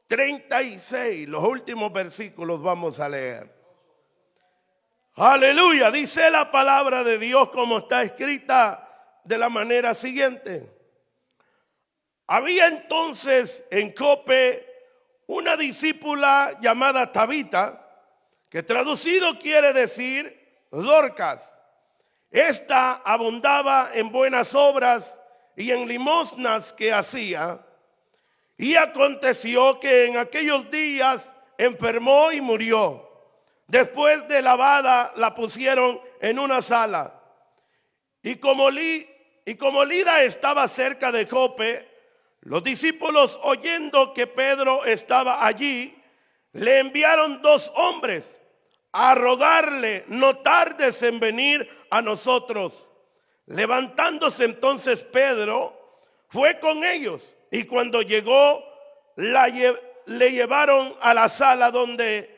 36, los últimos versículos vamos a leer. Aleluya, dice la palabra de Dios como está escrita de la manera siguiente. Había entonces en Jope una discípula llamada Tabita, que traducido quiere decir Dorcas. Esta abundaba en buenas obras y en limosnas que hacía. Y aconteció que en aquellos días enfermó y murió. Después de lavada la pusieron en una sala. Y como Lida estaba cerca de Jope, los discípulos, oyendo que Pedro estaba allí, le enviaron 2 hombres a rogarle: no tardes en venir a nosotros. Levantándose entonces Pedro, fue con ellos, y cuando llegó, le llevaron a la sala donde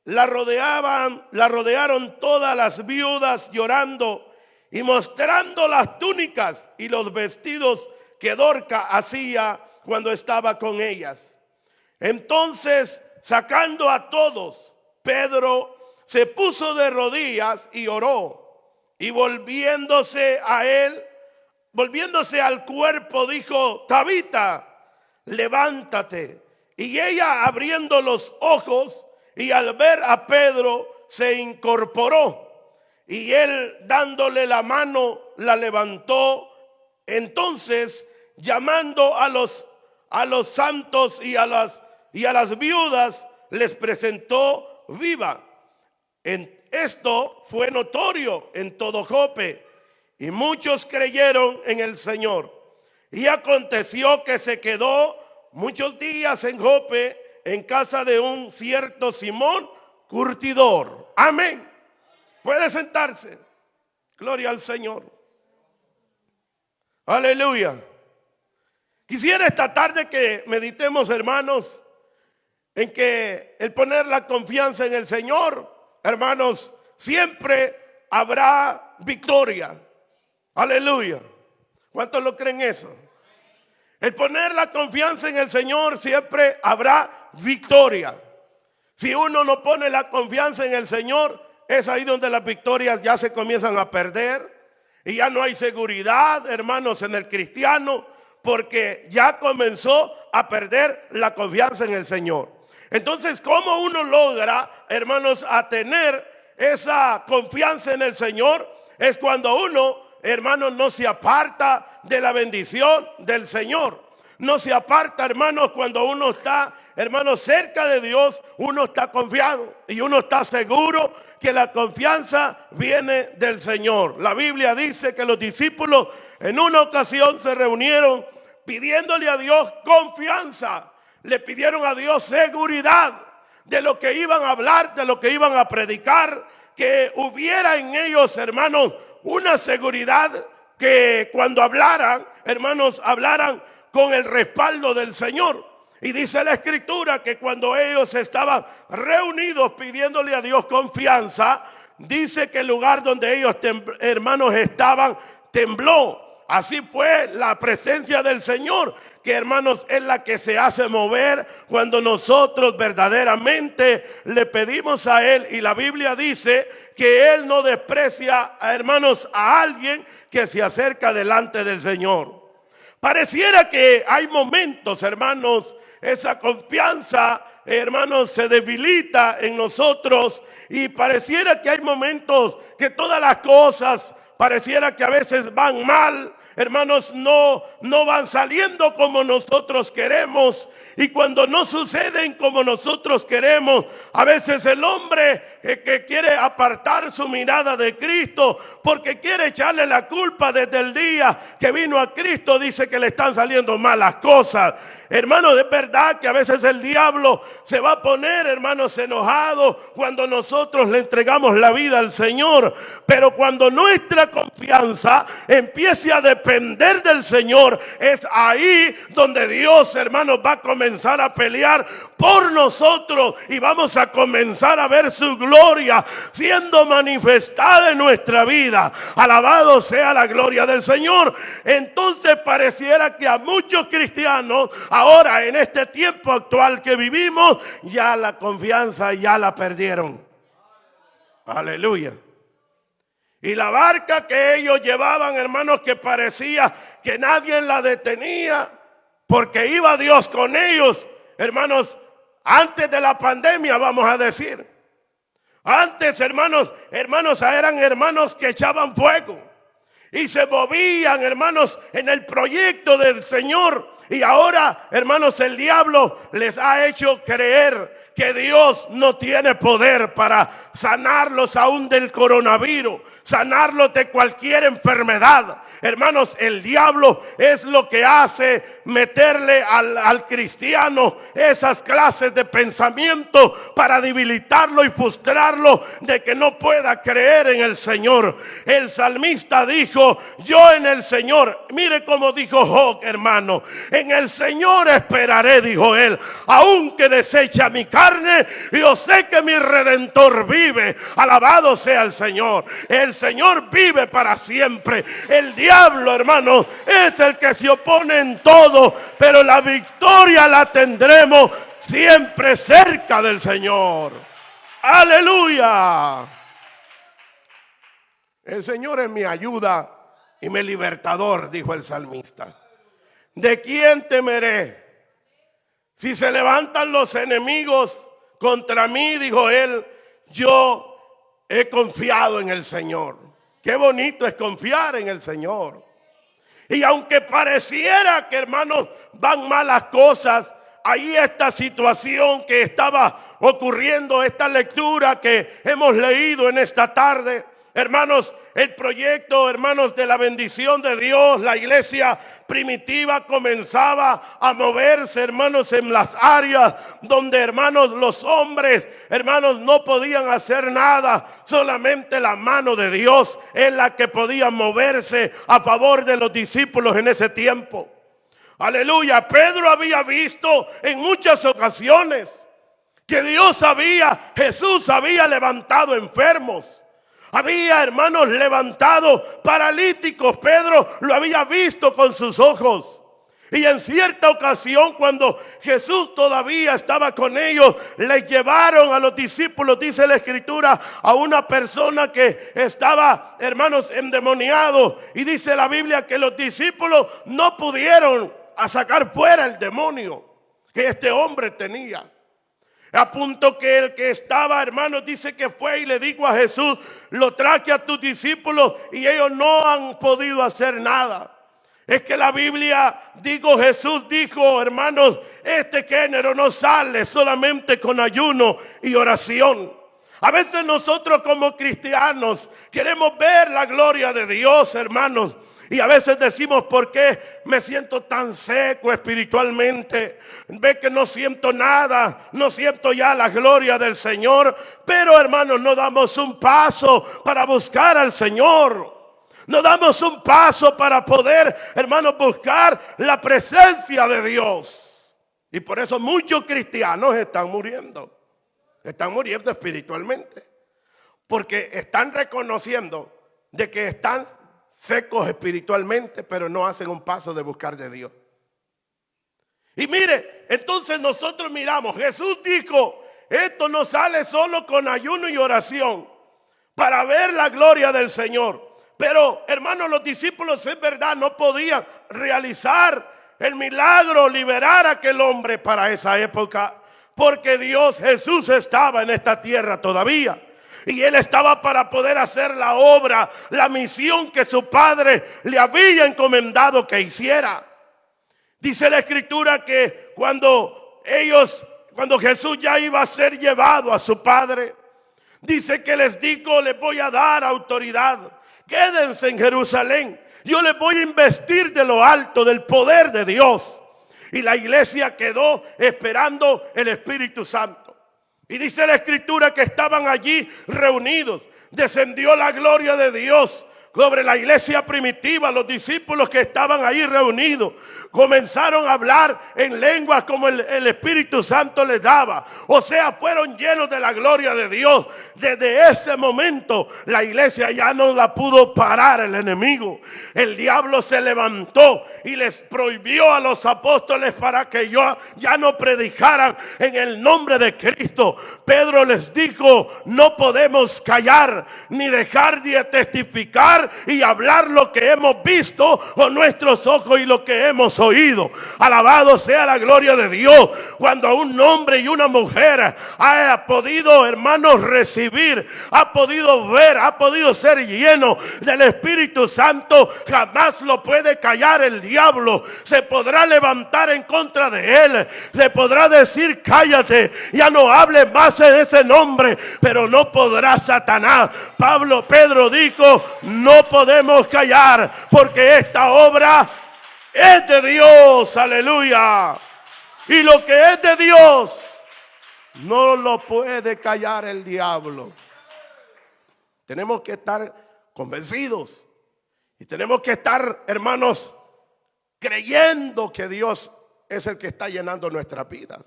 la rodearon todas las viudas llorando y mostrando las túnicas y los vestidos que Dorcas hacía cuando estaba con ellas. Entonces, sacando a todos, Pedro se puso de rodillas y oró, y volviéndose al cuerpo, dijo: Tabita, levántate. Y ella, abriendo los ojos, y al ver a Pedro, se incorporó, y él, dándole la mano, la levantó. Entonces, llamando a los santos y a las viudas, les presentó viva. Esto fue notorio en todo Jope, y muchos creyeron en el Señor. Y aconteció que se quedó muchos días en Jope, en casa de un cierto Simón curtidor. Amén. Puede sentarse. Gloria al Señor. Aleluya. Quisiera esta tarde que meditemos, hermanos, en que el poner la confianza en el Señor, hermanos, siempre habrá victoria. Aleluya. ¿Cuántos lo creen eso? El poner la confianza en el Señor, siempre habrá victoria. Si uno no pone la confianza en el Señor, es ahí donde las victorias ya se comienzan a perder. Y ya no hay seguridad, hermanos, en el cristiano, porque ya comenzó a perder la confianza en el Señor. Entonces, ¿cómo uno logra, hermanos, a tener esa confianza en el Señor? Es cuando uno, hermanos, no se aparta de la bendición del Señor. No se aparta, hermanos, cuando uno está, hermanos, cerca de Dios, uno está confiado y uno está seguro que la confianza viene del Señor. La Biblia dice que los discípulos en una ocasión se reunieron pidiéndole a Dios confianza. Le pidieron a Dios seguridad de lo que iban a hablar, de lo que iban a predicar, que hubiera en ellos, hermanos, una seguridad que cuando hablaran, hermanos, hablaran con el respaldo del Señor. Y dice la Escritura que cuando ellos estaban reunidos pidiéndole a Dios confianza, dice que el lugar donde ellos, hermanos, estaban, tembló. Así fue la presencia del Señor, que, hermanos, es la que se hace mover cuando nosotros verdaderamente le pedimos a Él. Y la Biblia dice que Él no desprecia, hermanos, a alguien que se acerca delante del Señor. Pareciera que hay momentos, hermanos, esa confianza, hermanos, se debilita en nosotros, y pareciera que hay momentos que todas las cosas pareciera que a veces van mal, hermanos, no van saliendo como nosotros queremos. Y cuando no suceden como nosotros queremos, a veces el hombre que quiere apartar su mirada de Cristo, porque quiere echarle la culpa desde el día que vino a Cristo, dice que le están saliendo malas cosas. Hermanos, es verdad que a veces el diablo se va a poner, hermanos, enojado cuando nosotros le entregamos la vida al Señor. Pero cuando nuestra confianza empiece a depender del Señor, es ahí donde Dios, hermanos, va a comenzar a pelear por nosotros, y vamos a comenzar a ver su gloria siendo manifestada en nuestra vida. Alabado sea la gloria del Señor. Entonces pareciera que a muchos cristianos, ahora en este tiempo actual que vivimos, ya la confianza ya la perdieron. Aleluya. Y la barca que ellos llevaban, hermanos, que parecía que nadie la detenía, porque iba Dios con ellos, hermanos, antes de la pandemia, vamos a decir. Antes, hermanos, eran hermanos que echaban fuego y se movían, hermanos, en el proyecto del Señor. Y ahora, hermanos, el diablo les ha hecho creer que Dios no tiene poder para sanarlos aún del coronavirus, sanarlos de cualquier enfermedad. Hermanos, el diablo es lo que hace meterle al cristiano esas clases de pensamiento para debilitarlo y frustrarlo de que no pueda creer en el Señor. El salmista dijo, yo en el Señor, mire cómo dijo Job, hermano, en el Señor esperaré, dijo él, aunque desecha mi carne, yo sé que mi Redentor vive. Alabado sea el Señor. El Señor vive para siempre. El diablo, hermano, es el que se opone en todo, pero la victoria la tendremos siempre cerca del Señor. Aleluya. El Señor es mi ayuda y mi libertador, dijo el salmista. ¿De quién temeré? Si se levantan los enemigos contra mí, dijo él, yo he confiado en el Señor. Qué bonito es confiar en el Señor. Y aunque pareciera que, hermanos, van malas cosas, ahí esta situación que estaba ocurriendo, esta lectura que hemos leído en esta tarde, hermanos, el proyecto, hermanos, de la bendición de Dios, la iglesia primitiva comenzaba a moverse, hermanos, en las áreas donde, hermanos, los hombres, hermanos, no podían hacer nada. Solamente la mano de Dios es la que podía moverse a favor de los discípulos en ese tiempo. Aleluya. Pedro había visto en muchas ocasiones que Jesús había levantado enfermos. Había, hermanos, levantado paralíticos. Pedro lo había visto con sus ojos. Y en cierta ocasión, cuando Jesús todavía estaba con ellos, les llevaron a los discípulos, dice la Escritura, a una persona que estaba, hermanos, endemoniado. Y dice la Biblia que los discípulos no pudieron sacar fuera el demonio que este hombre tenía. A punto que el que estaba, hermanos, dice que fue y le dijo a Jesús, lo traje a tus discípulos y ellos no han podido hacer nada. Es que la Biblia, Jesús dijo, hermanos, este género no sale solamente con ayuno y oración. A veces nosotros como cristianos queremos ver la gloria de Dios, hermanos. Y a veces decimos, ¿por qué me siento tan seco espiritualmente? Ve que no siento nada, no siento ya la gloria del Señor. Pero, hermanos, no damos un paso para buscar al Señor. No damos un paso para poder, hermanos, buscar la presencia de Dios. Y por eso muchos cristianos están muriendo. Están muriendo espiritualmente. Porque están reconociendo de que están secos espiritualmente, pero no hacen un paso de buscar de Dios. Y mire, entonces nosotros miramos, Jesús dijo, esto no sale solo con ayuno y oración para ver la gloria del Señor. Pero, hermanos, los discípulos, es verdad, no podían realizar el milagro, liberar a aquel hombre para esa época, porque Jesús estaba en esta tierra todavía. Y él estaba para poder hacer la obra, la misión que su padre le había encomendado que hiciera. Dice la Escritura que cuando Jesús ya iba a ser llevado a su padre, dice que les dijo, les voy a dar autoridad. Quédense en Jerusalén. Yo les voy a investir de lo alto, del poder de Dios. Y la iglesia quedó esperando el Espíritu Santo. Y dice la Escritura que estaban allí reunidos. Descendió la gloria de Dios sobre la iglesia primitiva, los discípulos que estaban ahí reunidos, comenzaron a hablar en lenguas como el Espíritu Santo les daba. O sea, fueron llenos de la gloria de Dios. Desde ese momento la iglesia ya no la pudo parar el enemigo. El diablo se levantó y les prohibió a los apóstoles para que ya no predicaran en el nombre de Cristo. Pedro les dijo: no podemos callar ni dejar de testificar y hablar lo que hemos visto con nuestros ojos y lo que hemos oído. Alabado sea la gloria de Dios. Cuando un hombre y una mujer ha podido, hermanos, recibir, ha podido ver, ha podido ser lleno del Espíritu Santo, jamás lo puede callar el diablo. Se podrá levantar en contra de él, se podrá decir: cállate, ya no hables más en ese nombre, pero no podrá Satanás. Pedro dijo: no podemos callar, porque esta obra es de Dios. Aleluya. Y lo que es de Dios no lo puede callar el diablo. Tenemos que estar convencidos y tenemos que estar, hermanos, creyendo que Dios es el que está llenando nuestras vidas.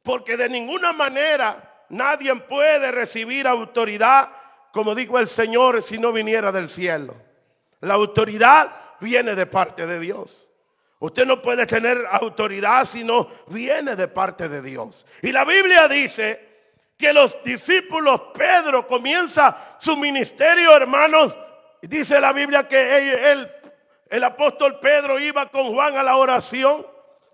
Porque de ninguna manera nadie puede recibir autoridad, como dijo el Señor, si no viniera del cielo. La autoridad viene de parte de Dios. Usted no puede tener autoridad si no viene de parte de Dios. Y la Biblia dice que los discípulos, Pedro comienza su ministerio, hermanos. Dice la Biblia que el apóstol Pedro iba con Juan a la oración.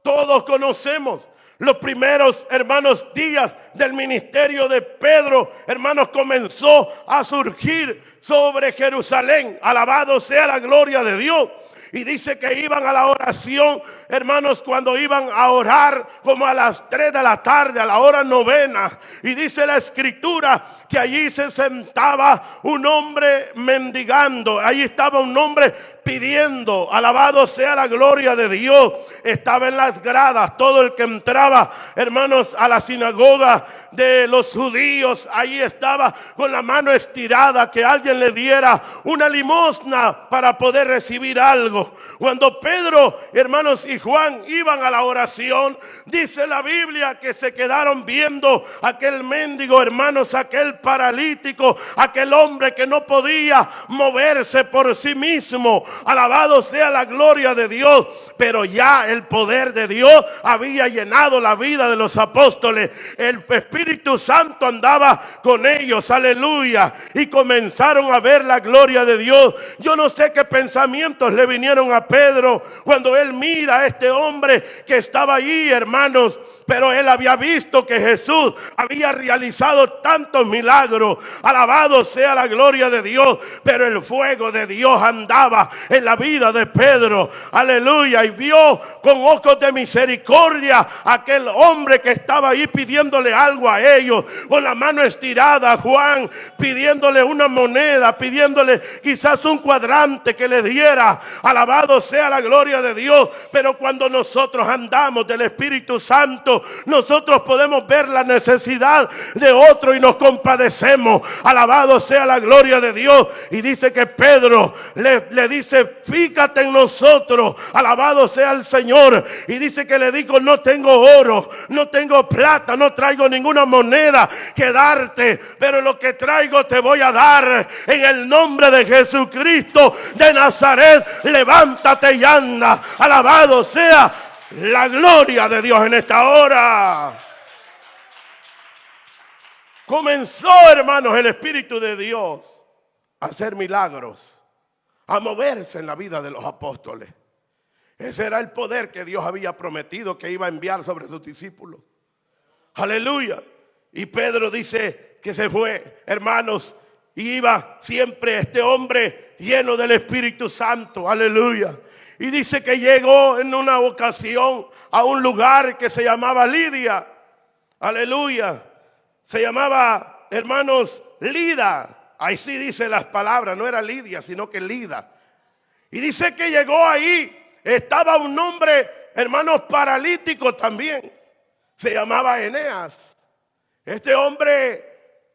Todos conocemos los primeros, hermanos, días del ministerio de Pedro. Hermanos, comenzó a surgir sobre Jerusalén. Alabado sea la gloria de Dios. Y dice que iban a la oración, hermanos, cuando iban a orar como a las 3 de la tarde, a la hora novena. Y dice la escritura que allí se sentaba un hombre mendigando. Ahí estaba un hombre pidiendo. Alabado sea la gloria de Dios. Estaba en las gradas. Todo el que entraba, hermanos, a la sinagoga de los judíos, ahí estaba con la mano estirada, que alguien le diera una limosna para poder recibir algo. Cuando Pedro, hermanos, y Juan iban a la oración, dice la Biblia que se quedaron viendo aquel mendigo, hermanos, aquel paralítico, aquel hombre que no podía moverse por sí mismo. Alabado sea la gloria de Dios. Pero ya el poder de Dios había llenado la vida de los apóstoles. El Espíritu Santo andaba con ellos, aleluya, y comenzaron a ver la gloria de Dios. Yo no sé qué pensamientos le vinieron a Pedro cuando él mira a este hombre que estaba allí, hermanos, pero él había visto que Jesús había realizado tantos milagros. Alabado sea la gloria de Dios. Pero el fuego de Dios andaba en la vida de Pedro, aleluya, y vio con ojos de misericordia a aquel hombre que estaba ahí pidiéndole algo a ellos, con la mano estirada. Juan pidiéndole una moneda, pidiéndole quizás un cuadrante que le diera. Alabado sea la gloria de Dios. Pero cuando nosotros andamos del Espíritu Santo, nosotros podemos ver la necesidad de otro y nos compadecemos. Alabado sea la gloria de Dios. Y dice que Pedro le dice: fíjate en nosotros. Alabado sea el Señor. Y dice que le dijo: no tengo oro, no tengo plata, no traigo ninguna moneda que darte, pero lo que traigo te voy a dar. En el nombre de Jesucristo de Nazaret, levántate y anda. Alabado sea la gloria de Dios en esta hora. Comenzó, hermanos, el Espíritu de Dios a hacer milagros, a moverse en la vida de los apóstoles. Ese era el poder que Dios había prometido que iba a enviar sobre sus discípulos. Aleluya. Y Pedro dice que se fue, hermanos, y iba siempre este hombre lleno del Espíritu Santo. Aleluya. Y dice que llegó en una ocasión a un lugar que se llamaba Lidia. Aleluya. Se llamaba, hermanos, Lida. Ahí sí dice las palabras, no era Lidia, sino que Lida. Y dice que llegó ahí. Estaba un hombre, hermanos, paralítico también. Se llamaba Eneas. Este hombre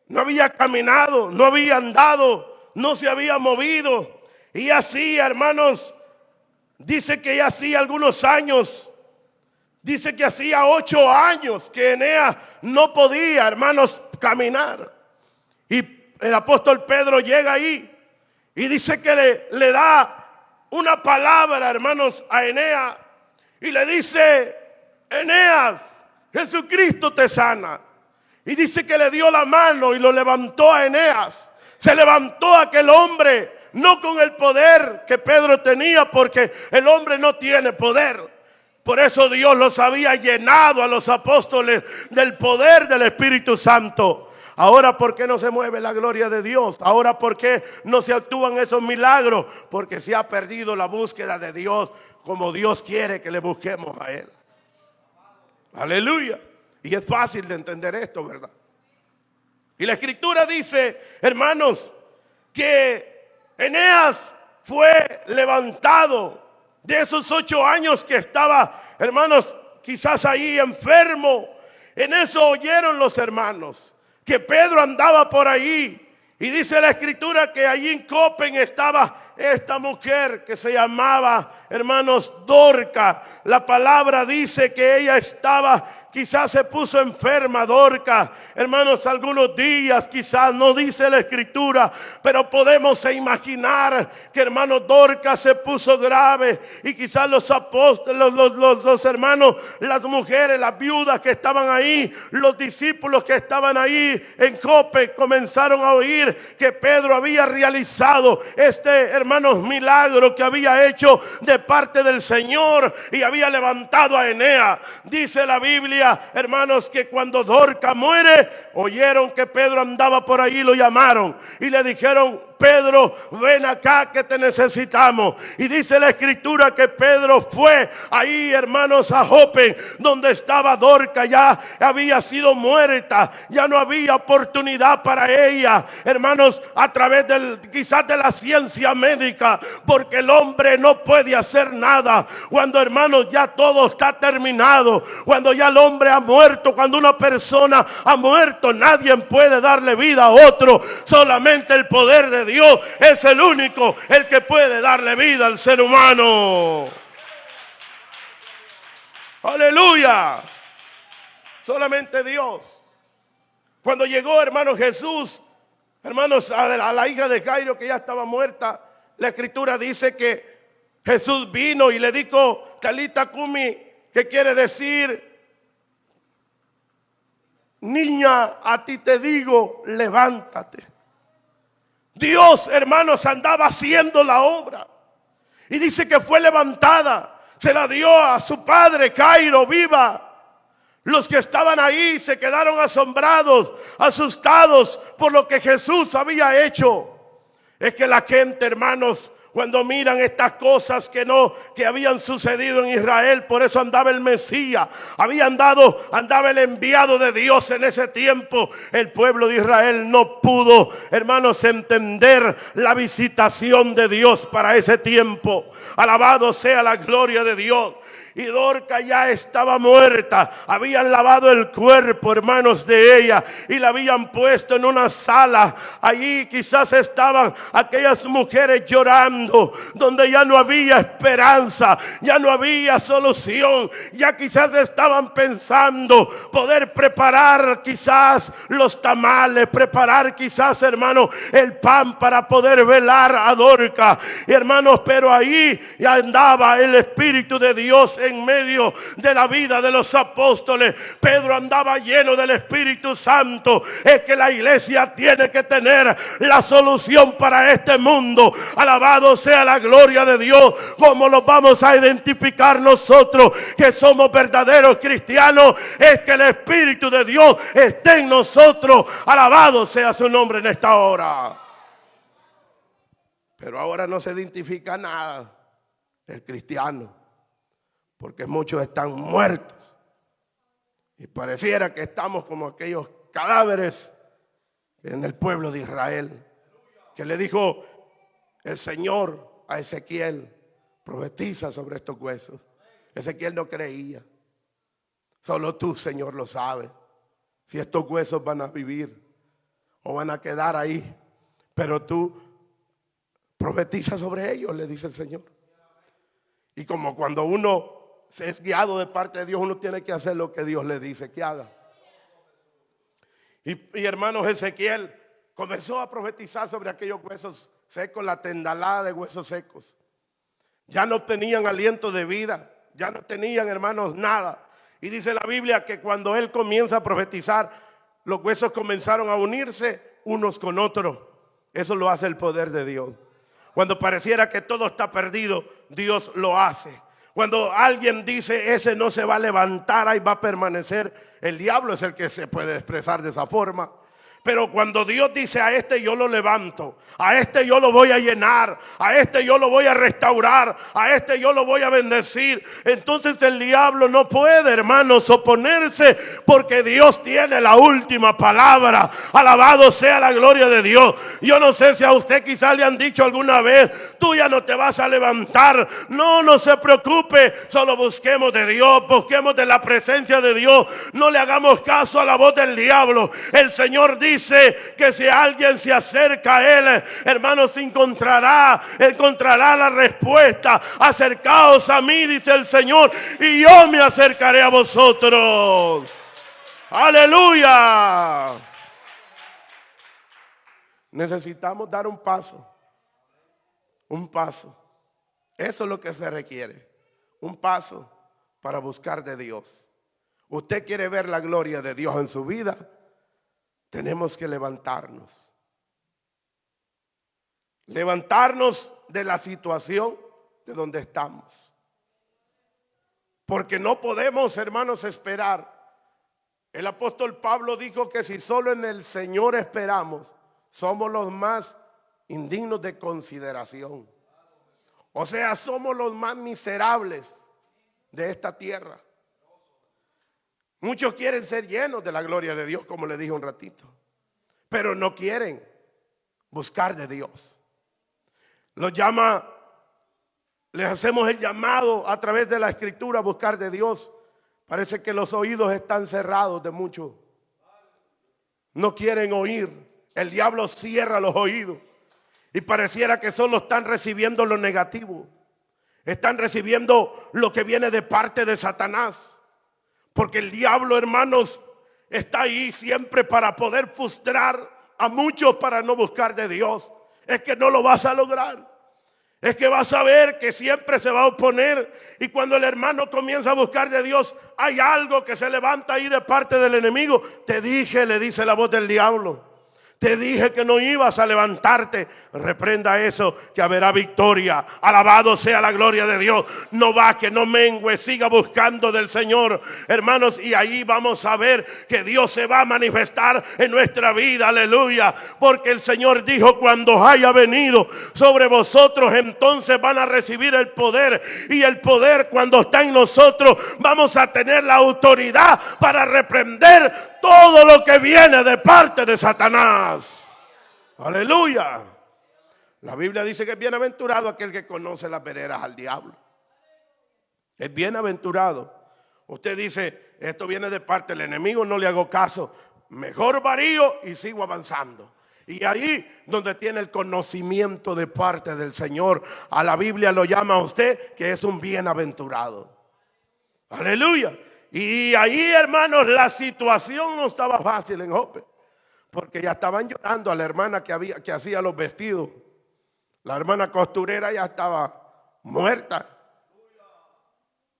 no había caminado, no había andado, no se había movido. Y así, hermanos, dice que ya hacía algunos años, dice que hacía 8 años que Eneas no podía, hermanos, caminar. Y el apóstol Pedro llega ahí y dice que le da una palabra, hermanos, a Eneas. Y le dice: Eneas, Jesucristo te sana. Y dice que le dio la mano y lo levantó a Eneas. Se levantó aquel hombre, no con el poder que Pedro tenía, porque el hombre no tiene poder. Por eso Dios los había llenado a los apóstoles del poder del Espíritu Santo. Ahora, ¿por qué no se mueve la gloria de Dios? Ahora, ¿por qué no se actúan esos milagros? Porque se ha perdido la búsqueda de Dios como Dios quiere que le busquemos a Él. Aleluya. Y es fácil de entender esto, ¿verdad? Y la Escritura dice, hermanos, que Eneas fue levantado de esos 8 años que estaba, hermanos, quizás ahí enfermo. En eso oyeron los hermanos que Pedro andaba por ahí. Y dice la Escritura que allí en Copen estaba esta mujer que se llamaba, hermanos, Dorca. La palabra dice que ella estaba, quizás se puso enferma, Dorca, hermanos, algunos días, quizás no dice la Escritura, pero podemos imaginar que, hermanos, Dorca se puso grave. Y quizás los apóstoles, los hermanos, las mujeres, las viudas que estaban ahí, los discípulos que estaban ahí en Cope, comenzaron a oír que Pedro había realizado hermanos, milagro que había hecho de parte del Señor y había levantado a Eneas. Dice la Biblia, hermanos, que cuando Dorca muere, oyeron que Pedro andaba por ahí, lo llamaron y le dijeron: Pedro, ven acá que te necesitamos. Y dice la Escritura que Pedro fue ahí, hermanos, a Jope, donde estaba Dorca. Ya había sido muerta, ya no había oportunidad para ella, hermanos, a través quizás de la ciencia médica, porque el hombre no puede hacer nada cuando, hermanos, ya todo está terminado, cuando ya el hombre ha muerto. Cuando una persona ha muerto, nadie puede darle vida a otro, solamente el poder de Dios es el único, el que puede darle vida al ser humano. Aleluya. Solamente Dios. Cuando llegó, hermanos, Jesús, hermanos, a la hija de Jairo, que ya estaba muerta, la Escritura dice que Jesús vino y le dijo: Talita Cumi, que quiere decir: niña, a ti te digo, levántate. Dios, hermanos, andaba haciendo la obra. Y dice que fue levantada. Se la dio a su padre, Jairo, viva. Los que estaban ahí se quedaron asombrados, asustados por lo que Jesús había hecho. Es que la gente, hermanos, cuando miran estas cosas que habían sucedido en Israel, por eso andaba el Mesías, andaba el enviado de Dios en ese tiempo. El pueblo de Israel no pudo, hermanos, entender la visitación de Dios para ese tiempo. Alabado sea la gloria de Dios. Y Dorca ya estaba muerta. Habían lavado el cuerpo, hermanos, de ella, y la habían puesto en una sala. Allí quizás estaban aquellas mujeres llorando, donde ya no había esperanza, ya no había solución. Ya quizás estaban pensando poder preparar quizás los tamales, preparar quizás, hermano, el pan para poder velar a Dorca. Y, hermanos, pero ahí ya andaba el Espíritu de Dios en medio de la vida de los apóstoles. Pedro andaba lleno del Espíritu Santo. Es que la iglesia tiene que tener la solución para este mundo. Alabado sea la gloria de Dios. ¿Cómo lo vamos a identificar nosotros que somos verdaderos cristianos? Es que el Espíritu de Dios esté en nosotros. Alabado sea su nombre en esta hora. Pero ahora no se identifica nada el cristiano, porque muchos están muertos. Y pareciera que estamos como aquellos cadáveres en el pueblo de Israel, que le dijo el Señor a Ezequiel: profetiza sobre estos huesos. Ezequiel no creía. Solo tú, Señor, lo sabes, si estos huesos van a vivir o van a quedar ahí. Pero tú Profetiza sobre ellos, le dice el Señor. Y como cuando uno es guiado de parte de Dios, uno tiene que hacer lo que Dios le dice que haga. Y hermanos, Ezequiel comenzó a profetizar sobre aquellos huesos secos, la tendalada de huesos secos. Ya no tenían aliento de vida, ya no tenían, hermanos, nada. Y dice la Biblia que cuando él comienza a profetizar, los huesos comenzaron a unirse unos con otros. Eso lo hace el poder de Dios. Cuando pareciera que todo está perdido, Dios lo hace. Cuando alguien dice, ese no se va a levantar, ahí va a permanecer, el diablo es el que se puede expresar de esa forma. Pero cuando Dios dice, a este yo lo levanto, a este yo lo voy a llenar, a este yo lo voy a restaurar, a este yo lo voy a bendecir, entonces el diablo no puede, hermanos, oponerse, porque Dios tiene la última palabra. Alabado sea la gloria de Dios. Yo no sé si a usted quizás le han dicho alguna vez, tú ya no te vas a levantar. No se preocupe, solo busquemos de Dios, busquemos de la presencia de Dios. No le hagamos caso a la voz del diablo. El Señor dice que si alguien se acerca a él, hermanos, encontrará la respuesta. Acercaos a mí, dice el Señor, y yo me acercaré a vosotros. Aleluya. Necesitamos dar un paso. Un paso. Eso es lo que se requiere. Un paso para buscar de Dios. Usted quiere ver la gloria de Dios en su vida, tenemos que levantarnos. Levantarnos de la situación de donde estamos. Porque no podemos, hermanos, esperar. El apóstol Pablo dijo que si solo en el Señor esperamos, somos los más indignos de consideración. O sea, somos los más miserables de esta tierra. Muchos quieren ser llenos de la gloria de Dios, como le dije un ratito, pero no quieren buscar de Dios. Les hacemos el llamado a través de la Escritura a buscar de Dios. Parece que los oídos están cerrados de muchos. No quieren oír. El diablo cierra los oídos y pareciera que solo están recibiendo lo negativo. Están recibiendo lo que viene de parte de Satanás. Porque el diablo, hermanos, está ahí siempre para poder frustrar a muchos para no buscar de Dios. Es que no lo vas a lograr. Es que vas a ver que siempre se va a oponer. Y cuando el hermano comienza a buscar de Dios, hay algo que se levanta ahí de parte del enemigo. Te dije, le dice la voz del diablo. Te dije que no ibas a levantarte. Reprenda eso, que habrá victoria. Alabado sea la gloria de Dios. No baje, no mengue, siga buscando del Señor, hermanos, y ahí vamos a ver que Dios se va a manifestar en nuestra vida. Aleluya. Porque el Señor dijo, cuando haya venido sobre vosotros, entonces van a recibir el poder. Y el poder, cuando está en nosotros, vamos a tener la autoridad para reprender todo lo que viene de parte de Satanás. Aleluya. La Biblia dice que es bienaventurado aquel que conoce las veredas al diablo. Es bienaventurado. Usted dice, esto viene de parte del enemigo, no le hago caso. Mejor varío y sigo avanzando. Y ahí donde tiene el conocimiento de parte del Señor, a la Biblia lo llama a usted que es un bienaventurado. Aleluya. Y ahí, hermanos, la situación no estaba fácil en Jope, porque ya estaban llorando a la hermana que hacía los vestidos. La hermana costurera ya estaba muerta.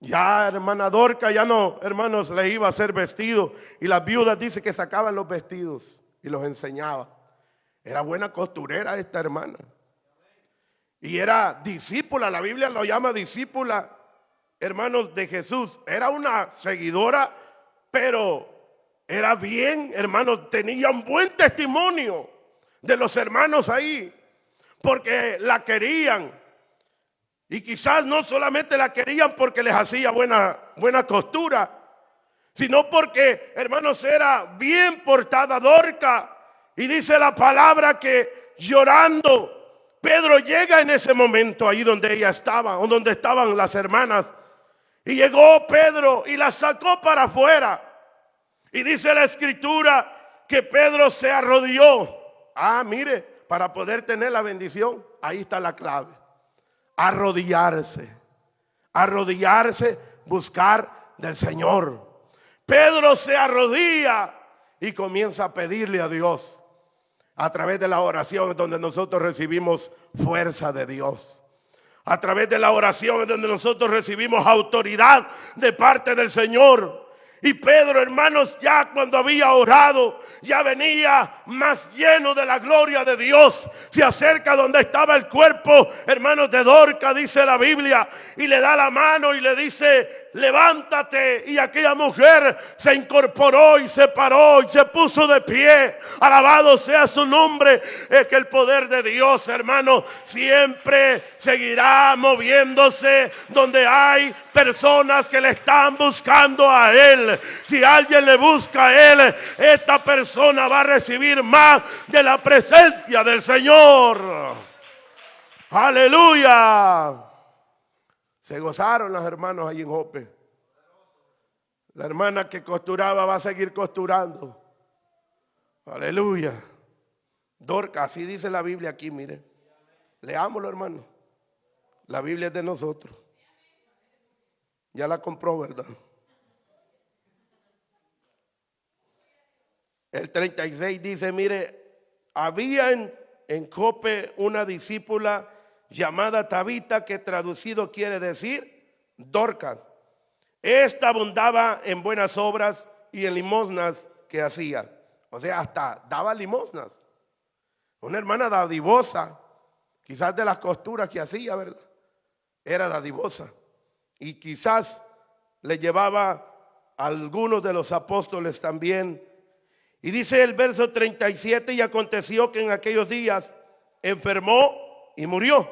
Ya hermana Dorca ya no, hermanos, le iba a hacer vestidos. Y las viudas dice que sacaban los vestidos y los enseñaba. Era buena costurera esta hermana. Y era discípula, la Biblia lo llama discípula, hermanos, de Jesús. Era una seguidora, pero era bien, hermanos, tenía un buen testimonio de los hermanos ahí, porque la querían. Y quizás no solamente la querían porque les hacía buena costura, sino porque, hermanos, era bien portada Dorca. Y dice la palabra que llorando, Pedro llega en ese momento ahí donde ella estaba, o donde estaban las hermanas. Y llegó Pedro y la sacó para afuera. Y dice la Escritura que Pedro se arrodilló. Mire, para poder tener la bendición. ahí está la clave. Arrodillarse. Arrodillarse, buscar del Señor. Pedro se arrodilla y comienza a pedirle a Dios. A través de la oración es donde nosotros recibimos fuerza de Dios. A través de la oración es donde nosotros recibimos autoridad de parte del Señor. Y Pedro, hermanos, ya cuando había orado, ya venía más lleno de la gloria de Dios. Se acerca donde estaba el cuerpo, hermanos, de Dorca, dice la Biblia, y le da la mano y le dice: levántate. Y aquella mujer se incorporó y se paró y se puso de pie. Alabado sea su nombre. Es que el poder de Dios, hermanos, siempre seguirá moviéndose donde hay personas que le están buscando a Él. Si alguien le busca a Él, esta persona va a recibir más de la presencia del Señor. Aleluya. Se gozaron los hermanos allí en Jope. La hermana que costuraba va a seguir costurando. Aleluya. Dorca, así dice la Biblia aquí, mire. Leámoslo, hermano. La Biblia es de nosotros. Ya la compró, ¿verdad? El 36 dice, mire, había en Jope una discípula llamada Tabita, que traducido quiere decir Dorcas. Esta abundaba en buenas obras y en limosnas que hacía. O sea, hasta daba limosnas. Una hermana dadivosa, quizás de las costuras que hacía, ¿verdad? Era dadivosa. Y quizás le llevaba a algunos de los apóstoles también. Y dice el verso 37, y aconteció que en aquellos días enfermó y murió.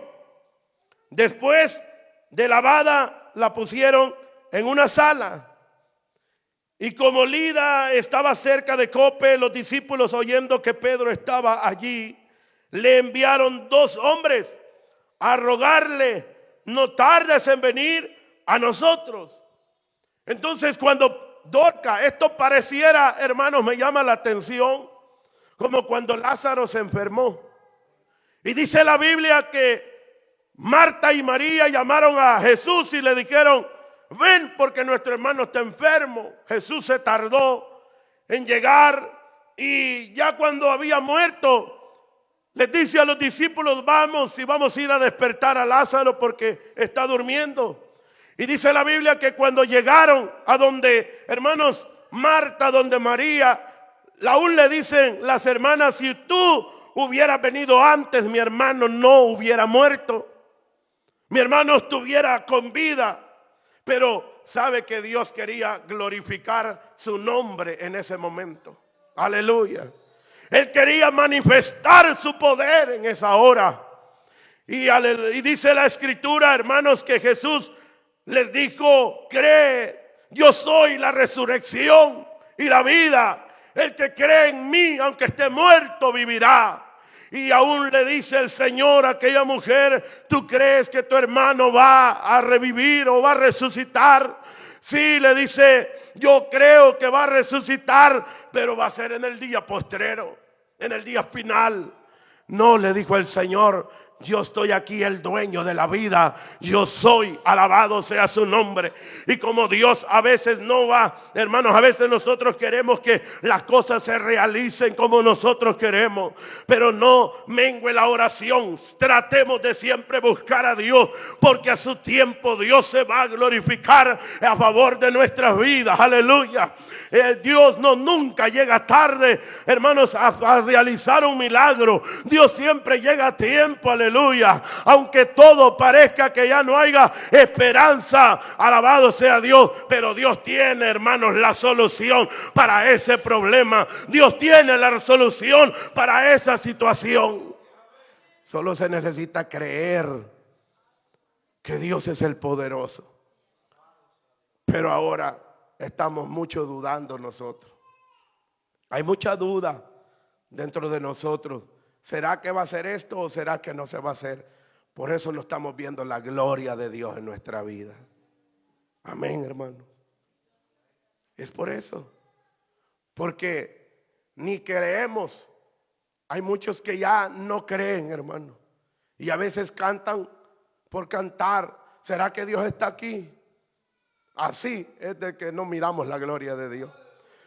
Después de lavada la pusieron en una sala. Y como Lida estaba cerca de Jope, los discípulos, oyendo que Pedro estaba allí, le enviaron 2 hombres a rogarle: no tardes en venir a nosotros. Entonces, cuando Dorca, esto pareciera, hermanos, me llama la atención, como cuando Lázaro se enfermó. Y dice la Biblia que Marta y María llamaron a Jesús y le dijeron: ven, porque nuestro hermano está enfermo. Jesús se tardó en llegar, y ya cuando había muerto, les dice a los discípulos: vamos a ir a despertar a Lázaro porque está durmiendo. Y dice la Biblia que cuando llegaron a donde, hermanos, Marta, donde María, aún le dicen las hermanas: si tú hubieras venido antes, mi hermano no hubiera muerto, mi hermano estuviera con vida. Pero sabe que Dios quería glorificar su nombre en ese momento. Aleluya. Él quería manifestar su poder en esa hora. Y dice la escritura, hermanos, que Jesús les dijo: cree, yo soy la resurrección y la vida. El que cree en mí, aunque esté muerto, vivirá. Y aún le dice el Señor a aquella mujer: ¿tú crees que tu hermano va a revivir o va a resucitar? Sí, le dice: yo creo que va a resucitar, pero va a ser en el día postrero, en el día final. No, le dijo el Señor: yo estoy aquí, el dueño de la vida. Yo soy, alabado sea su nombre. Y como Dios a veces no va, hermanos, a veces nosotros queremos que las cosas se realicen como nosotros queremos, pero no mengue la oración. Tratemos de siempre buscar a Dios, porque a su tiempo Dios se va a glorificar a favor de nuestras vidas. Aleluya. Dios nunca llega tarde, hermanos, a realizar un milagro. Dios siempre llega a tiempo, aleluya. Aunque todo parezca que ya no haya esperanza, alabado sea Dios, pero Dios tiene, hermanos, la solución para ese problema. Dios tiene la solución para esa situación. Solo se necesita creer que Dios es el poderoso. Pero ahora estamos mucho dudando nosotros. Hay mucha duda dentro de nosotros. ¿Será que va a ser esto o será que no se va a hacer? Por eso no estamos viendo la gloria de Dios en nuestra vida. Amén, hermano. Es por eso. Porque ni creemos. Hay muchos que ya no creen, hermano. Y a veces cantan por cantar. ¿Será que Dios está aquí? Así es de que no miramos la gloria de Dios.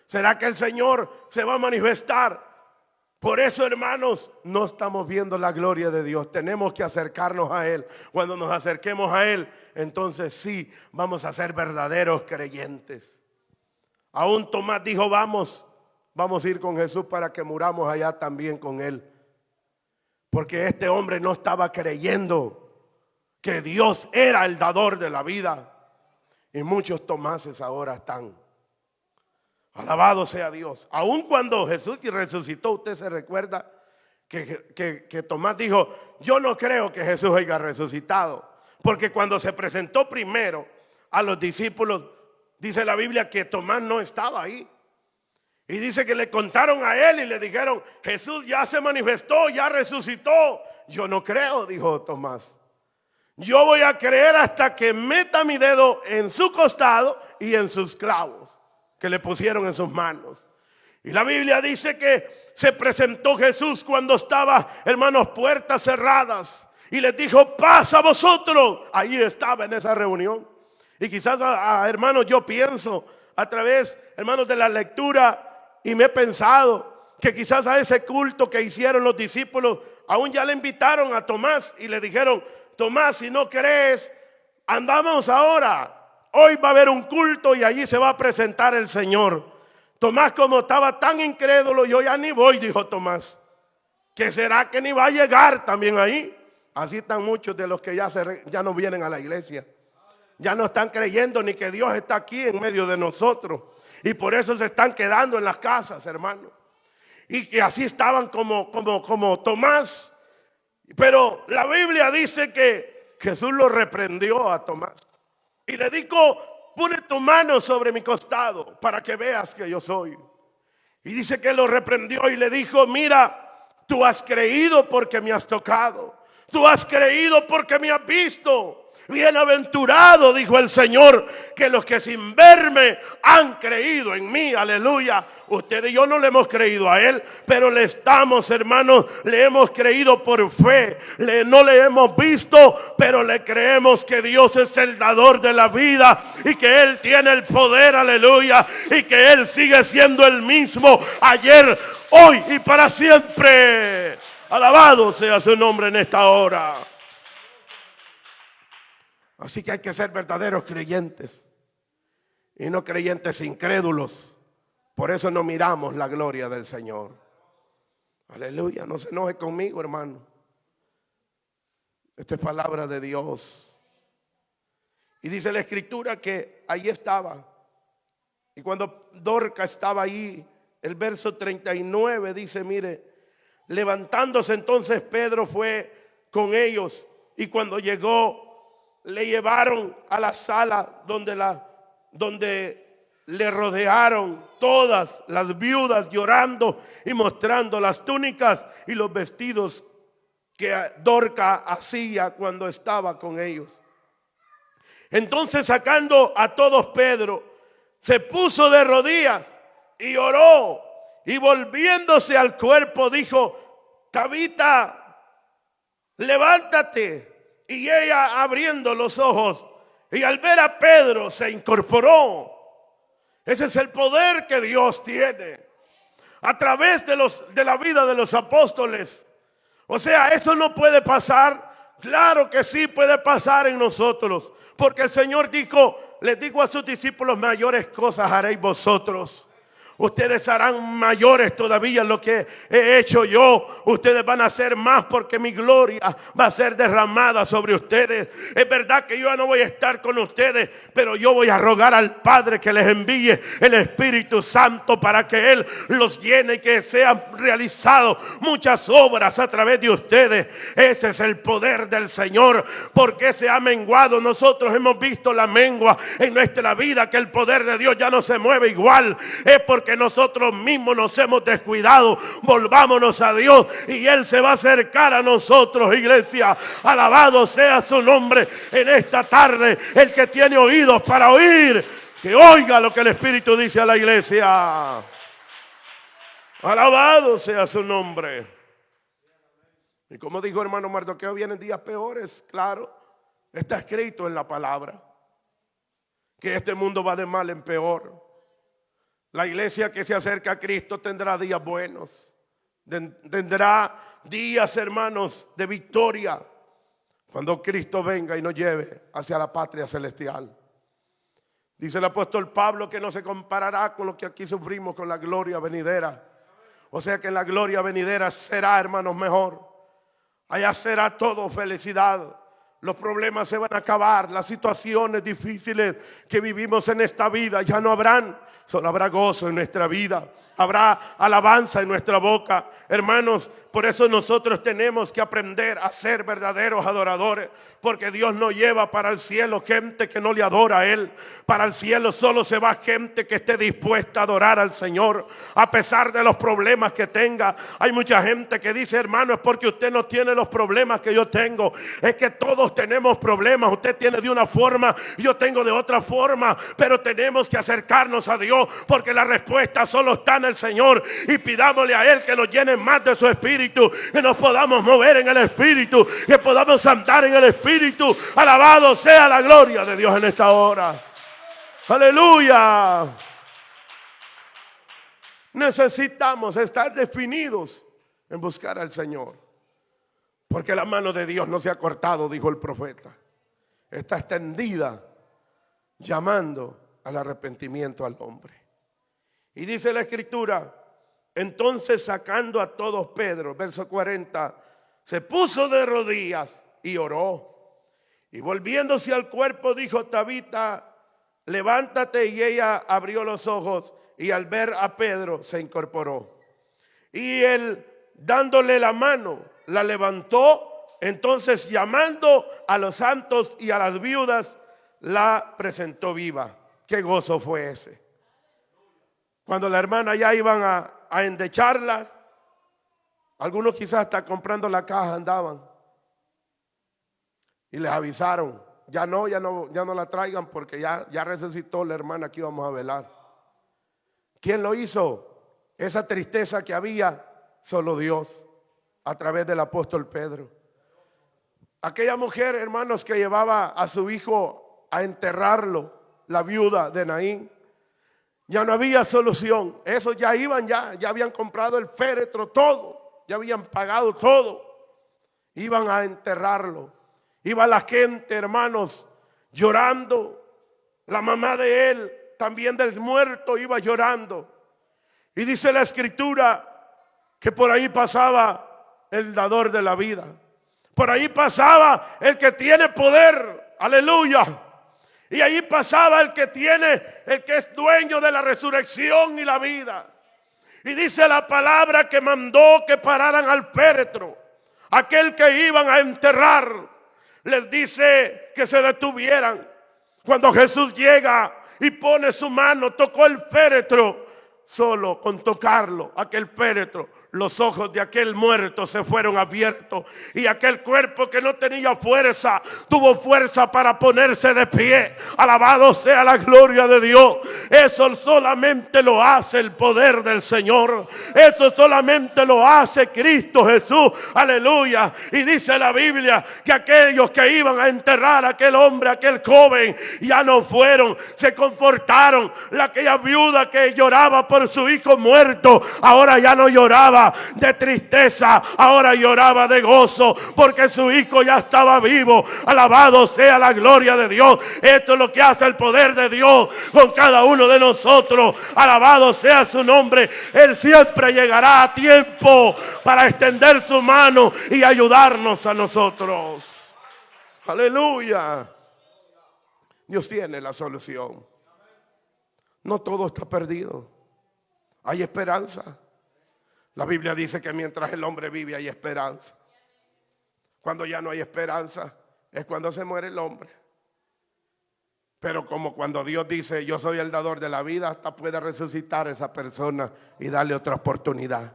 ¿Será que el Señor se va a manifestar? Por eso, hermanos, no estamos viendo la gloria de Dios. Tenemos que acercarnos a Él. Cuando nos acerquemos a Él, entonces sí, vamos a ser verdaderos creyentes. Aún Tomás dijo, vamos a ir con Jesús para que muramos allá también con Él. Porque este hombre no estaba creyendo que Dios era el dador de la vida. Y muchos Tomases ahora están. Alabado sea Dios. Aun cuando Jesús resucitó, usted se recuerda que Tomás dijo, yo no creo que Jesús haya resucitado. Porque cuando se presentó primero a los discípulos, dice la Biblia que Tomás no estaba ahí. Y dice que le contaron a él y le dijeron, Jesús ya se manifestó, ya resucitó. Yo no creo, dijo Tomás. Yo voy a creer hasta que meta mi dedo en su costado y en sus clavos que le pusieron en sus manos. Y la Biblia dice que se presentó Jesús cuando estaba, hermanos, puertas cerradas. Y les dijo, paz a vosotros. Ahí estaba en esa reunión. Y quizás, hermanos, yo pienso a través, hermanos, de la lectura, y me he pensado que quizás a ese culto que hicieron los discípulos, aún ya le invitaron a Tomás y le dijeron, Tomás, si no crees, andamos ahora. Hoy va a haber un culto y allí se va a presentar el Señor. Tomás, como estaba tan incrédulo, yo ya ni voy, dijo Tomás. ¿Qué será que ni va a llegar también ahí? Así están muchos de los que ya no vienen a la iglesia. Ya no están creyendo ni que Dios está aquí en medio de nosotros. Y por eso se están quedando en las casas, hermano. Y que así estaban como Tomás. Pero la Biblia dice que Jesús lo reprendió a Tomás. Y le dijo, pone tu mano sobre mi costado para que veas que yo soy. Y dice que lo reprendió y le dijo, mira, tú has creído porque me has tocado. Tú has creído porque me has visto. Bienaventurado, dijo el Señor, que los que sin verme han creído en mí, aleluya. Usted y yo no le hemos creído a Él, pero le estamos, hermanos, le hemos creído por fe. No le hemos visto, pero le creemos que Dios es el dador de la vida y que Él tiene el poder, aleluya, y que Él sigue siendo el mismo ayer, hoy y para siempre. Alabado sea su nombre en esta hora. Así que hay que ser verdaderos creyentes y no creyentes incrédulos. Por eso no miramos la gloria del Señor. Aleluya, no se enoje conmigo, hermano. Esta es palabra de Dios. Y dice la Escritura que ahí estaba. Y cuando Dorcas estaba ahí, el verso 39 dice, mire, levantándose entonces Pedro fue con ellos. Y cuando llegó, le llevaron a la sala donde le rodearon todas las viudas llorando y mostrando las túnicas y los vestidos que Dorcas hacía cuando estaba con ellos. Entonces, sacando a todos, Pedro se puso de rodillas y oró, y volviéndose al cuerpo dijo, Tabita, levántate. Y ella, abriendo los ojos, y al ver a Pedro se incorporó. Ese es el poder que Dios tiene a través de la vida de los apóstoles. O sea, eso no puede pasar. Claro que sí puede pasar en nosotros, porque el Señor dijo, les digo a sus discípulos, mayores cosas haréis vosotros. Ustedes harán mayores todavía lo que he hecho yo. Ustedes van a hacer más porque mi gloria va a ser derramada sobre ustedes. Es verdad que yo ya no voy a estar con ustedes, pero yo voy a rogar al Padre que les envíe el Espíritu Santo para que Él los llene y que sean realizadas muchas obras a través de ustedes. Ese es el poder del Señor. Porque se ha menguado. Nosotros hemos visto la mengua en nuestra vida, que el poder de Dios ya no se mueve igual. Es porque nosotros mismos nos hemos descuidado. Volvámonos a Dios y Él se va a acercar a nosotros, iglesia. Alabado sea su nombre en esta tarde. El que tiene oídos para oír, que oiga lo que el Espíritu dice a la iglesia. Alabado sea su nombre. Y como dijo hermano Mardoqueo, vienen días peores, claro. Está escrito en la palabra que este mundo va de mal en peor. La iglesia que se acerca a Cristo tendrá días buenos. Tendrá días, hermanos, de victoria cuando Cristo venga y nos lleve hacia la patria celestial. Dice el apóstol Pablo que no se comparará con lo que aquí sufrimos con la gloria venidera. O sea que en la gloria venidera será, hermanos, mejor. Allá será todo felicidad. Los problemas se van a acabar. Las situaciones difíciles que vivimos en esta vida ya no habrán. Solo habrá gozo en nuestra vida. Habrá alabanza en nuestra boca. Hermanos, por eso nosotros tenemos que aprender a ser verdaderos adoradores. Porque Dios no lleva para el cielo gente que no le adora a Él. Para el cielo solo se va gente que esté dispuesta a adorar al Señor. A pesar de los problemas que tenga. Hay mucha gente que dice, hermano, es porque usted no tiene los problemas que yo tengo. Es que todos tenemos problemas. Usted tiene de una forma, yo tengo de otra forma. Pero tenemos que acercarnos a Dios. Porque la respuesta solo está en el Señor. Y pidámosle a Él que nos llene más de su Espíritu. Que nos podamos mover en el Espíritu. Que podamos andar en el Espíritu. Alabado sea la gloria de Dios en esta hora. Aleluya. Necesitamos estar definidos en buscar al Señor. Porque la mano de Dios no se ha cortado, dijo el profeta. Está extendida llamando al arrepentimiento al hombre. Y dice la escritura, entonces sacando a todos Pedro, verso 40, se puso de rodillas y oró. Y volviéndose al cuerpo dijo, Tabita, levántate. Y ella abrió los ojos y al ver a Pedro se incorporó. Y él, dándole la mano, la levantó. Entonces, llamando a los santos y a las viudas, la presentó viva. Qué gozo fue ese. Cuando la hermana ya iban a endecharla, algunos quizás hasta comprando la caja andaban. Y les avisaron, ya no la traigan porque ya resucitó la hermana que íbamos a velar. ¿Quién lo hizo? Esa tristeza que había, solo Dios, a través del apóstol Pedro. Aquella mujer, hermanos, que llevaba a su hijo a enterrarlo, la viuda de Naín, ya no había solución. Eso ya iban, ya habían comprado el féretro, todo, ya habían pagado todo. Iban a enterrarlo. Iba la gente, hermanos, llorando. La mamá de él, también del muerto, iba llorando. Y dice la escritura que por ahí pasaba el dador de la vida. Por ahí pasaba el que tiene poder. Aleluya. Y ahí pasaba el que es dueño de la resurrección y la vida. Y dice la palabra que mandó que pararan al féretro. Aquel que iban a enterrar, les dice que se detuvieran. Cuando Jesús llega y pone su mano, tocó el féretro. Solo con tocarlo, aquel féretro, los ojos de aquel muerto se fueron abiertos. Y aquel cuerpo que no tenía fuerza, tuvo fuerza para ponerse de pie. Alabado sea la gloria de Dios. Eso solamente lo hace el poder del Señor. Eso solamente lo hace Cristo Jesús. Aleluya. Y dice la Biblia que aquellos que iban a enterrar a aquel hombre, aquel joven, ya no fueron, se confortaron. Aquella viuda que lloraba por su hijo muerto, ahora ya no lloraba de tristeza, ahora lloraba de gozo, porque su hijo ya estaba vivo. Alabado sea la gloria de Dios. Esto es lo que hace el poder de Dios con cada uno de nosotros. Alabado sea su nombre. Él siempre llegará a tiempo para extender su mano y ayudarnos a nosotros. Aleluya. Dios tiene la solución. No todo está perdido. Hay esperanza. La Biblia dice que mientras el hombre vive hay esperanza. Cuando ya no hay esperanza es cuando se muere el hombre. Pero como cuando Dios dice yo soy el dador de la vida, hasta puede resucitar a esa persona y darle otra oportunidad.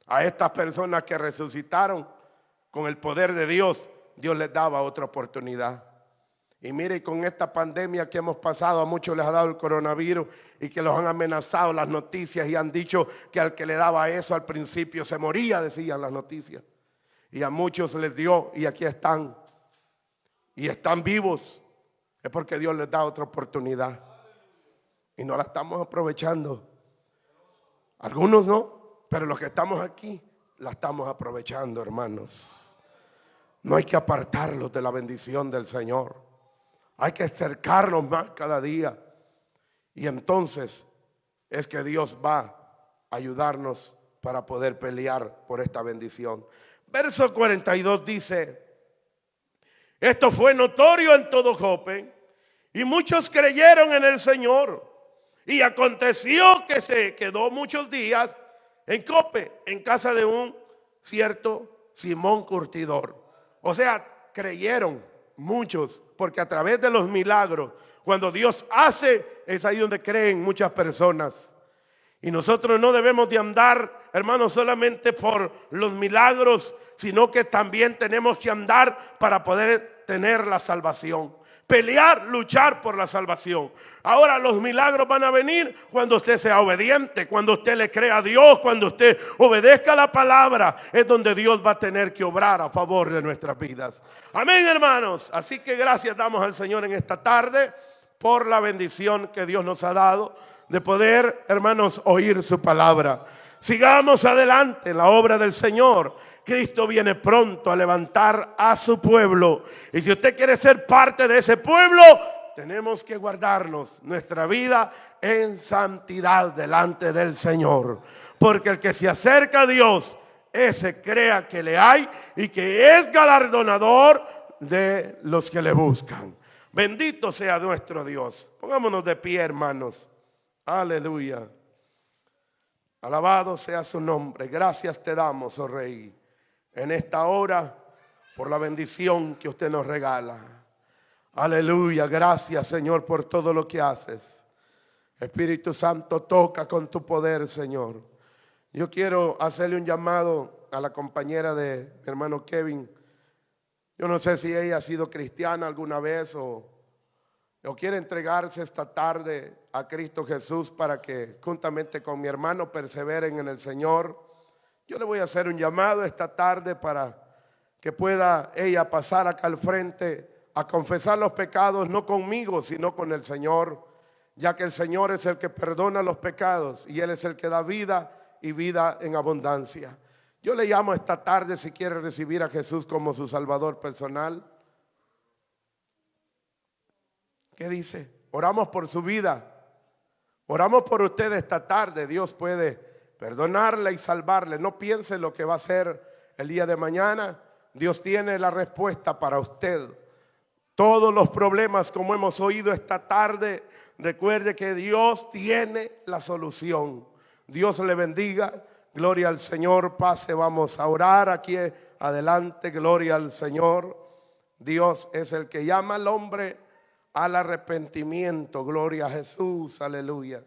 A estas personas que resucitaron con el poder de Dios, Dios les daba otra oportunidad. Y mire, con esta pandemia que hemos pasado, a muchos les ha dado el coronavirus y que los han amenazado las noticias y han dicho que al que le daba eso al principio se moría, decían las noticias. Y a muchos les dio y aquí están. Y están vivos. Es porque Dios les da otra oportunidad. Y no la estamos aprovechando. Algunos no, pero los que estamos aquí la estamos aprovechando, hermanos. No hay que apartarlos de la bendición del Señor. Hay que acercarnos más cada día. Y entonces es que Dios va a ayudarnos para poder pelear por esta bendición. Verso 42 dice: esto fue notorio en todo Jope, y muchos creyeron en el Señor. Y aconteció que se quedó muchos días en Jope, en casa de un cierto Simón curtidor. O sea, creyeron muchos, porque a través de los milagros, cuando Dios hace, es ahí donde creen muchas personas. Y nosotros no debemos de andar, hermanos, solamente por los milagros, sino que también tenemos que andar para poder tener la salvación. Pelear, luchar por la salvación. Ahora los milagros van a venir cuando usted sea obediente, cuando usted le crea a Dios, cuando usted obedezca la palabra. Es donde Dios va a tener que obrar a favor de nuestras vidas. Amén, hermanos. Así que gracias damos al Señor en esta tarde por la bendición que Dios nos ha dado de poder, hermanos, oír su palabra. Sigamos adelante en la obra del Señor. Cristo viene pronto a levantar a su pueblo. Y si usted quiere ser parte de ese pueblo, tenemos que guardarnos nuestra vida en santidad delante del Señor. Porque el que se acerca a Dios, ese crea que le hay y que es galardonador de los que le buscan. Bendito sea nuestro Dios. Pongámonos de pie, hermanos. Aleluya. Alabado sea su nombre. Gracias te damos, oh Rey, en esta hora por la bendición que usted nos regala. Aleluya. Gracias, Señor, por todo lo que haces. Espíritu Santo, toca con tu poder, Señor. Yo quiero hacerle un llamado a la compañera de mi hermano Kevin. Yo no sé si ella ha sido cristiana alguna vez o quiere entregarse esta tarde a Cristo Jesús para que juntamente con mi hermano perseveren en el Señor. Yo le voy a hacer un llamado esta tarde para que pueda ella pasar acá al frente a confesar los pecados, no conmigo, sino con el Señor, ya que el Señor es el que perdona los pecados y Él es el que da vida y vida en abundancia. Yo le llamo esta tarde si quiere recibir a Jesús como su Salvador personal. ¿Qué dice? Oramos por su vida. Oramos por usted esta tarde. Dios puede perdonarle y salvarle. No piense lo que va a ser el día de mañana. Dios tiene la respuesta para usted. Todos los problemas, como hemos oído esta tarde, recuerde que Dios tiene la solución. Dios le bendiga. Gloria al Señor. Pase, vamos a orar aquí adelante. Gloria al Señor. Dios es el que llama al hombre al arrepentimiento. Gloria a Jesús, aleluya.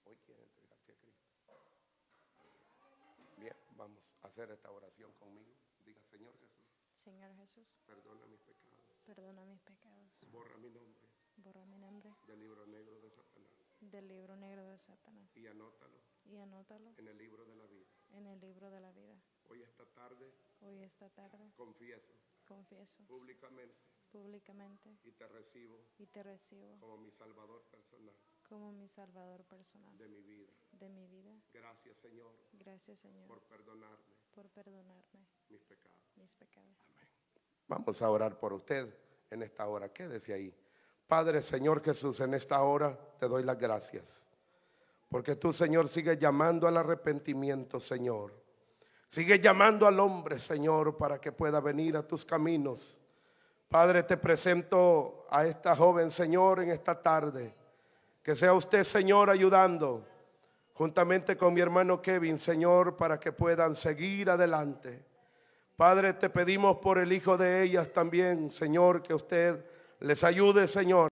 Hoy quiere entregarse a Cristo. Bien, vamos a hacer esta oración conmigo. Diga: Señor Jesús. Señor Jesús, Perdona mis pecados. perdona mis pecados. Borra mi nombre Borra mi nombre del libro negro de Satanás. del libro negro de Satanás Y anótalo y anótalo en el libro de la vida. en el libro de la vida. Hoy esta tarde Hoy esta tarde confieso confieso públicamente públicamente y te recibo y te recibo como mi Salvador personal como mi Salvador personal de mi vida. de mi vida. Gracias, Señor, Gracias, Señor, por perdonarme por perdonarme mis pecados. mis pecados. Vamos a orar por usted en esta hora. Quédese ahí. Padre, Señor Jesús, en esta hora te doy las gracias. Porque tú, Señor, sigues llamando al arrepentimiento, Señor. Sigues llamando al hombre, Señor, para que pueda venir a tus caminos. Padre, te presento a esta joven, Señor, en esta tarde. Que sea usted, Señor, ayudando juntamente con mi hermano Kevin, Señor, para que puedan seguir adelante. Padre, te pedimos por el hijo de ellas también, Señor, que usted les ayude, Señor.